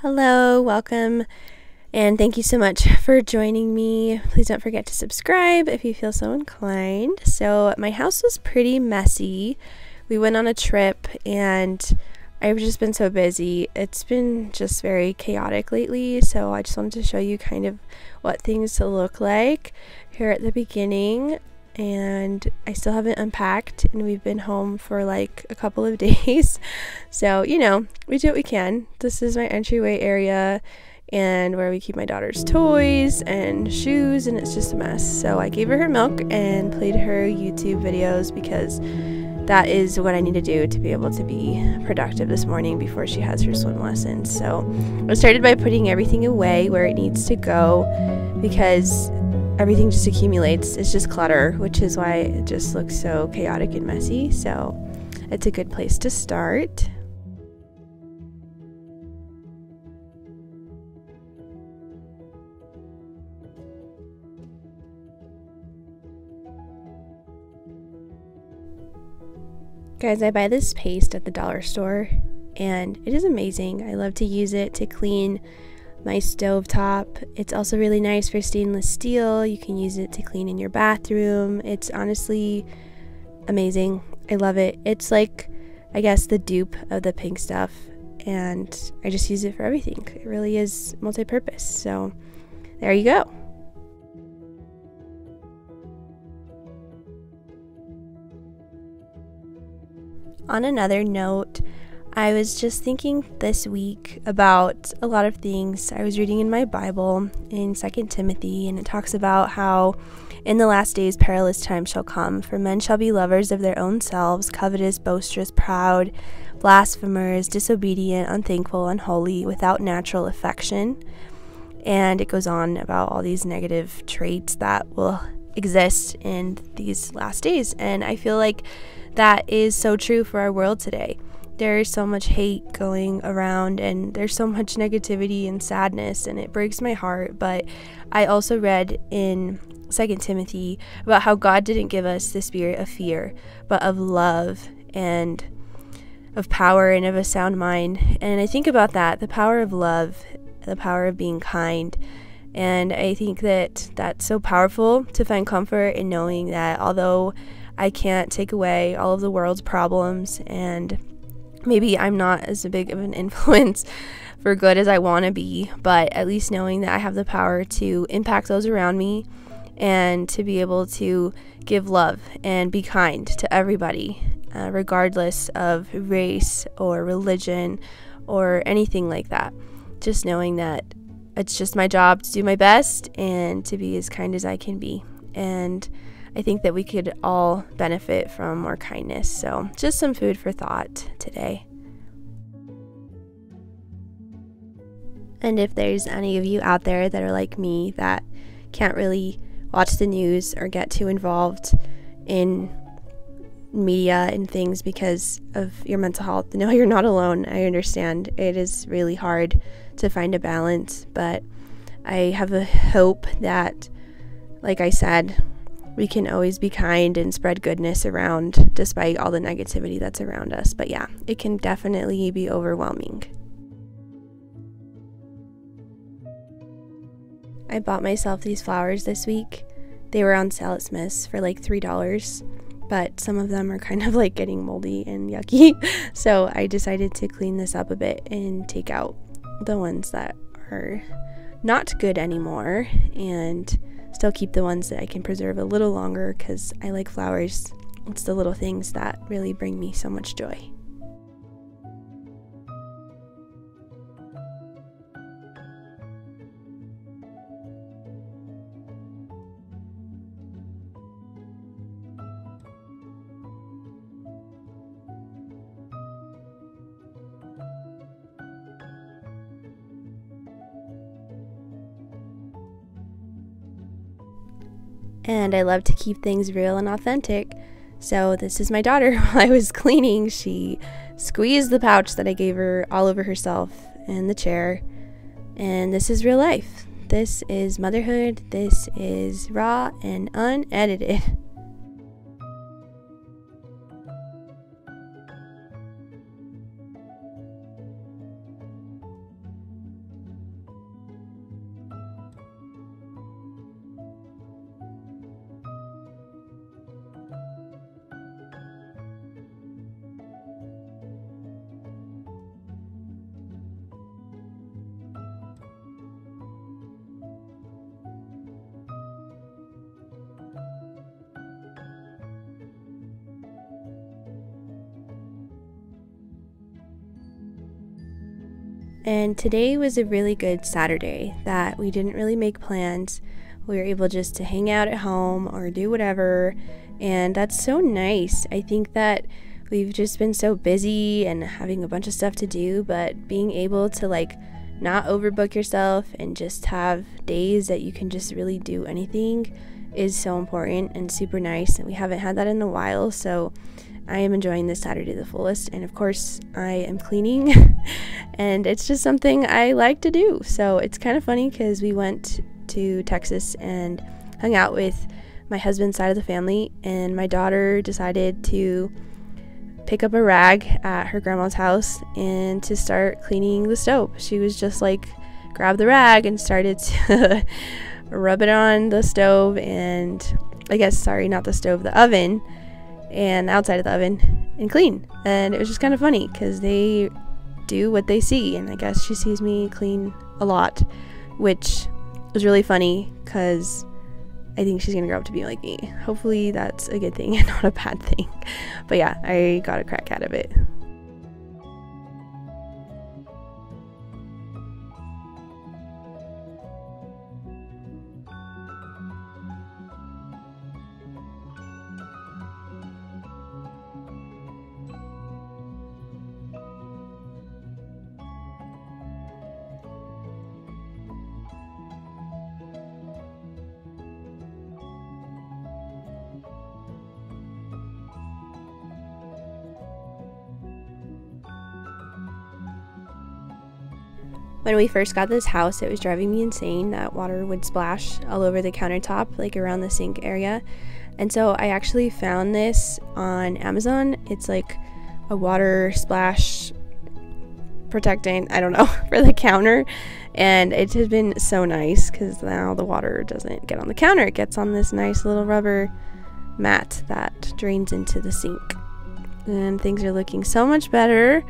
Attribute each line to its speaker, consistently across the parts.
Speaker 1: Hello, welcome, and thank you so much for joining me. Please don't forget to subscribe if you feel so inclined. So my house was pretty messy. We went on a trip and I've just been so busy. It's been just very chaotic lately, so I just wanted to show you kind of what things look like here at the beginning. And I still haven't unpacked, and we've been home for like a couple of days, so we do what we can. This is my entryway area and where we keep my daughter's toys and shoes, and it's just a mess. So I gave her milk and played her YouTube videos because that is what I need to do to be able to be productive this morning before she has her swim lessons. So I started by putting everything away where it needs to go because everything just accumulates. It's just clutter, which is why it just looks so chaotic and messy. So it's a good place to start. Guys, I buy this paste at the dollar store and it is amazing. I love to use it to clean my stovetop. It's also really nice for stainless steel. You can use it to clean in your bathroom. It's honestly amazing. I love it. It's like, I guess, the dupe of the pink stuff, and I just use it for everything. It really is multi-purpose. So there you go. On another note, I was just thinking this week about a lot of things. I was reading in my Bible in 2 Timothy, and it talks about how in the last days perilous times shall come, for men shall be lovers of their own selves, covetous, boisterous, proud, blasphemers, disobedient, unthankful, unholy, without natural affection. And it goes on about all these negative traits that will exist in these last days. And I feel like that is so true for our world today. There's so much hate going around, and there's so much negativity and sadness, and it breaks my heart. But I also read in 2 Timothy about how God didn't give us the spirit of fear, but of love and of power and of a sound mind. And I think about that, the power of love, the power of being kind. And I think that that's so powerful to find comfort in knowing that although I can't take away all of the world's problems, and maybe I'm not as big of an influence for good as I want to be, but at least knowing that I have the power to impact those around me and to be able to give love and be kind to everybody, regardless of race or religion or anything like that. Just knowing that it's just my job to do my best and to be as kind as I can be. And I think that we could all benefit from more kindness. So just some food for thought today. And if there's any of you out there that are like me that can't really watch the news or get too involved in media and things because of your mental health, no, you're not alone. I understand it is really hard to find a balance, but I have a hope that, like I said, we can always be kind and spread goodness around despite all the negativity that's around us. But yeah, it can definitely be overwhelming. I bought myself these flowers this week. They were on sale at Smith's for like $3, but some of them are kind of like getting moldy and yucky. So I decided to clean this up a bit and take out the ones that are not good anymore and still keep the ones that I can preserve a little longer because I like flowers. It's the little things that really bring me so much joy. And I love to keep things real and authentic. So this is my daughter. While I was cleaning, she squeezed the pouch that I gave her all over herself in the chair. And this is real life. This is motherhood. This is raw and unedited. And today was a really good Saturday that we didn't really make plans. We were able just to hang out at home or do whatever, and that's so nice. I think that we've just been so busy and having a bunch of stuff to do, but being able to like not overbook yourself and just have days that you can just really do anything is so important and super nice, and we haven't had that in a while, so I am enjoying this Saturday to the fullest. And of course I am cleaning and it's just something I like to do. So it's kind of funny because we went to Texas and hung out with my husband's side of the family, and my daughter decided to pick up a rag at her grandma's house and to start cleaning the stove. She was just like, grabbed the rag and started to rub it on the stove, and not the stove, the oven, and the outside of the oven, and clean. And it was just kind of funny because they do what they see, and I guess she sees me clean a lot, which was really funny because I think she's gonna grow up to be like me. Hopefully that's a good thing and not a bad thing. But yeah, I got a crack out of it. When we first got this house, it was driving me insane that water would splash all over the countertop, like around the sink area. And so I actually found this on Amazon. It's like a water splash protectant, I don't know, for the counter. And it has been so nice because now the water doesn't get on the counter. It gets on this nice little rubber mat that drains into the sink. And things are looking so much better,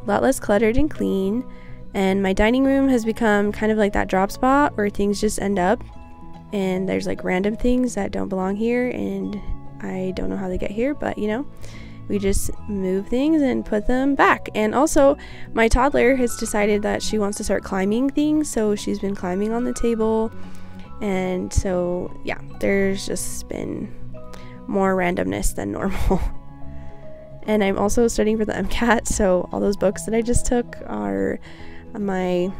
Speaker 1: a lot less cluttered and clean. And my dining room has become kind of like that drop spot where things just end up, and there's like random things that don't belong here, and I don't know how they get here, but you know, we just move things and put them back. And also my toddler has decided that she wants to start climbing things, so she's been climbing on the table, and so yeah, there's just been more randomness than normal. And I'm also studying for the MCAT, so all those books that I just took are my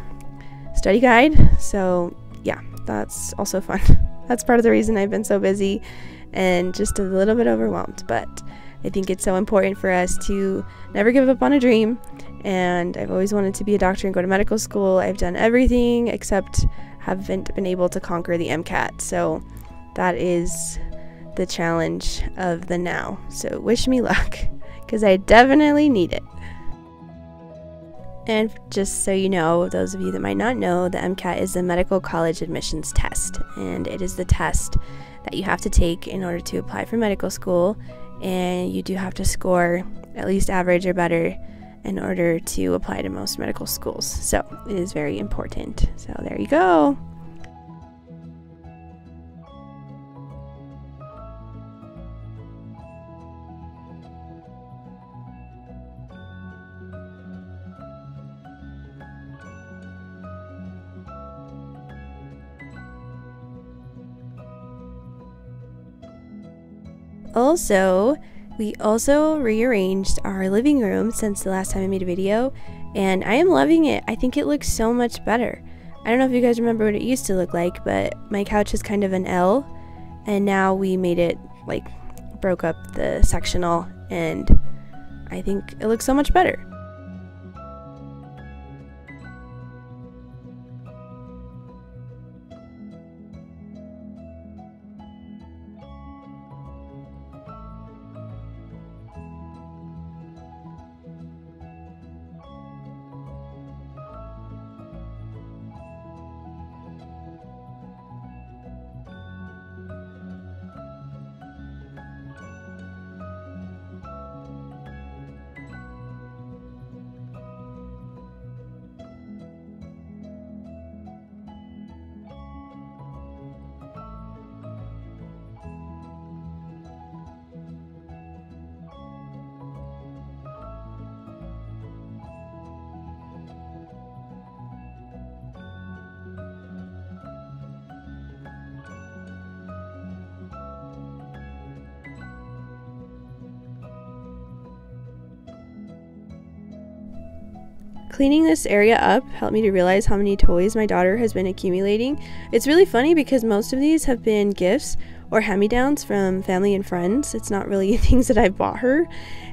Speaker 1: study guide. So yeah, that's also fun. That's part of the reason I've been so busy and just a little bit overwhelmed, but I think it's so important for us to never give up on a dream. And I've always wanted to be a doctor and go to medical school. I've done everything except haven't been able to conquer the MCAT, so that is the challenge of the now. So wish me luck, because I definitely need it. And just so you know, those of you that might not know, the MCAT is the medical college admissions test, and it is the test that you have to take in order to apply for medical school, and you do have to score at least average or better in order to apply to most medical schools. So it is very important. So there you go. Also, we also rearranged our living room since the last time I made a video, and I am loving it. I think it looks so much better. I don't know if you guys remember what it used to look like, but my couch is kind of an L, and now we made it, like, broke up the sectional, and I think it looks so much better. cleaning this area up helped me to realize how many toys my daughter has been accumulating. It's really funny because most of these have been gifts or hand-me-downs from family and friends. It's not really things that I bought her,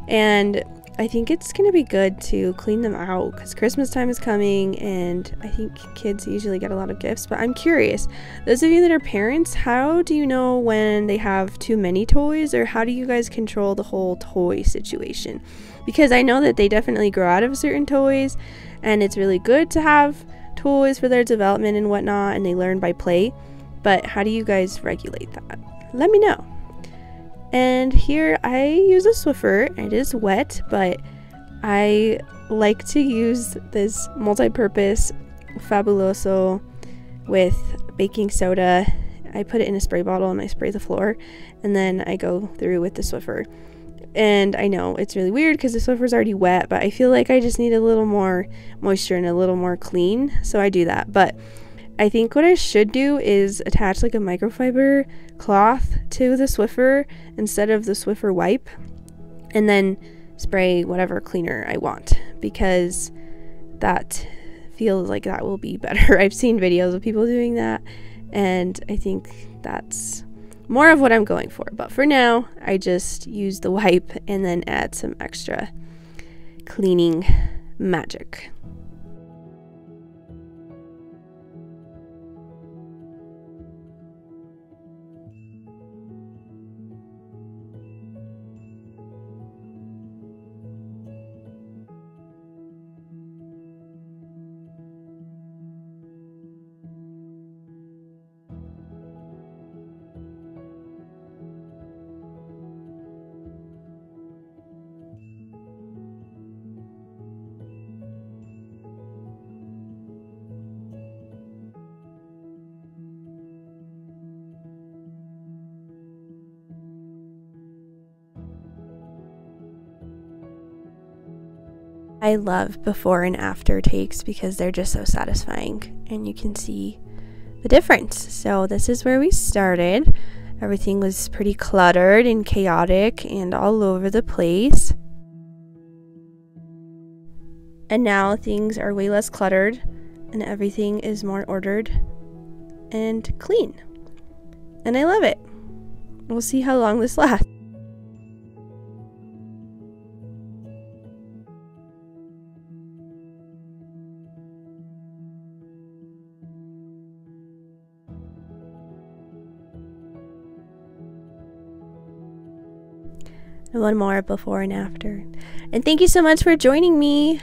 Speaker 1: and I think it's gonna be good to clean them out because Christmas time is coming and I think kids usually get a lot of gifts. But I'm curious, those of you that are parents, how do you know when they have too many toys, or how do you guys control the whole toy situation? Because I know that they definitely grow out of certain toys and it's really good to have toys for their development and whatnot, and they learn by play. But how do you guys regulate that? Let me know. And here I use a Swiffer. It is wet, but I like to use this multi-purpose Fabuloso with baking soda. I put it in a spray bottle and I spray the floor, and then I go through with the Swiffer. And I know it's really weird because the Swiffer's already wet, but I feel like I just need a little more moisture and a little more clean, so I do that. But I think what I should do is attach like a microfiber cloth to the Swiffer instead of the Swiffer wipe, and then spray whatever cleaner I want, because that feels like that will be better. I've seen videos of people doing that, and I think that's more of what I'm going for. But for now, I just use the wipe and then add some extra cleaning magic. I love before and after takes because they're just so satisfying and you can see the difference. So this is where we started. Everything was pretty cluttered and chaotic and all over the place. And now things are way less cluttered and everything is more ordered and clean. And I love it. We'll see how long this lasts. And one more before and after. And thank you so much for joining me.